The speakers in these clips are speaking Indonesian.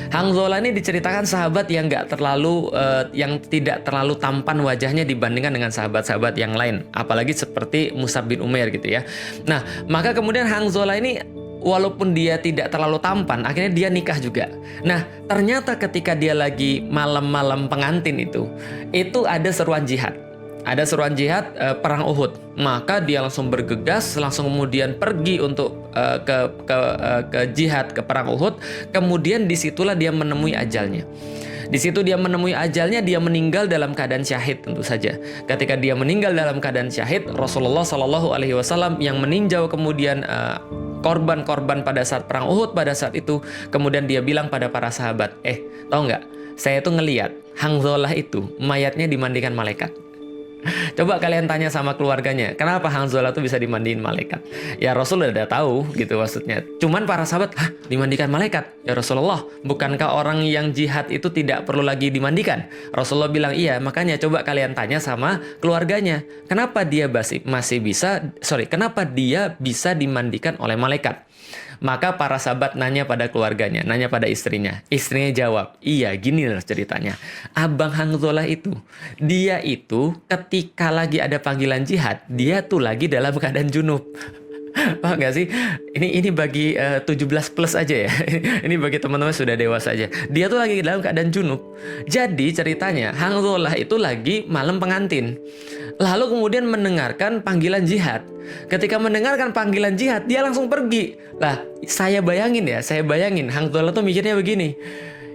Hanzalah ini diceritakan sahabat yang yang tidak terlalu tampan wajahnya dibandingkan dengan sahabat-sahabat yang lain, apalagi seperti Mus'ab bin Umair gitu ya. Nah, maka kemudian Hanzalah ini walaupun dia tidak terlalu tampan, akhirnya dia nikah juga. Nah, ternyata ketika dia lagi malam-malam pengantin itu ada seruan jihad. Ada seruan jihad perang Uhud. Maka dia langsung bergegas, langsung kemudian pergi untuk ke jihad, ke perang Uhud. Kemudian disitulah dia menemui ajalnya. Di situ dia menemui ajalnya, dia meninggal dalam keadaan syahid tentu saja. Ketika dia meninggal dalam keadaan syahid, Rasulullah Shallallahu Alaihi Wasallam yang meninjau kemudian korban-korban pada saat perang Uhud pada saat itu, kemudian dia bilang pada para sahabat, tahu nggak? Saya tuh ngeliat Hanzalah itu mayatnya dimandikan malaikat. Coba kalian tanya sama keluarganya, kenapa Hanzalah tuh bisa dimandiin malaikat? Ya Rasul udah tahu gitu maksudnya. Cuman para sahabat, dimandikan malaikat? Ya Rasulullah, bukankah orang yang jihad itu tidak perlu lagi dimandikan? Rasulullah bilang, iya, makanya coba kalian tanya sama keluarganya. Kenapa dia kenapa dia bisa dimandikan oleh malaikat? Maka para sahabat nanya pada keluarganya, nanya pada istrinya. Istrinya jawab, iya gini loh ceritanya. Abang Hanzalah dia itu ketika lagi ada panggilan jihad, dia tuh lagi dalam keadaan junub. Paham gak sih? Ini bagi 17 plus aja ya. Ini bagi teman-teman sudah dewasa aja. Dia tuh lagi dalam keadaan junub. Jadi ceritanya Hanzalah itu lagi malam pengantin. Lalu kemudian mendengarkan panggilan jihad. Ketika mendengarkan panggilan jihad, dia langsung pergi. Lah, saya bayangin Hanzalah tuh mikirnya begini.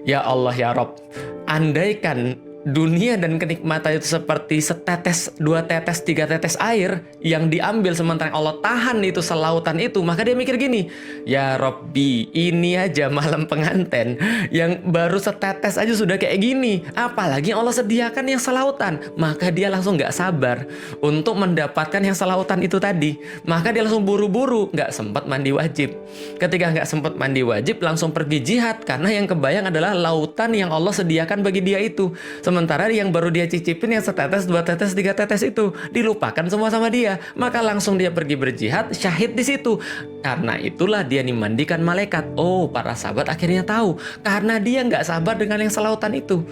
Ya Allah ya Rob, andaikan dunia dan kenikmatan itu seperti setetes, 2 tetes, 3 tetes air yang diambil sementara Allah tahan itu selautan itu, maka dia mikir gini, ya Robbi, ini aja malam pengantin yang baru setetes aja sudah kayak gini, apalagi Allah sediakan yang selautan. Maka dia langsung gak sabar untuk mendapatkan yang selautan itu tadi. Maka dia langsung buru-buru, gak sempat mandi wajib. Ketika gak sempat mandi wajib, langsung pergi jihad, karena yang kebayang adalah lautan yang Allah sediakan bagi dia itu. Sementara yang baru dia cicipin yang setetes, 2 tetes, 3 tetes itu dilupakan semua sama dia. Maka langsung dia pergi berjihad, syahid di situ. Karena itulah dia dimandikan malaikat. Oh, para sahabat akhirnya tahu. Karena dia nggak sabar dengan yang selautan itu.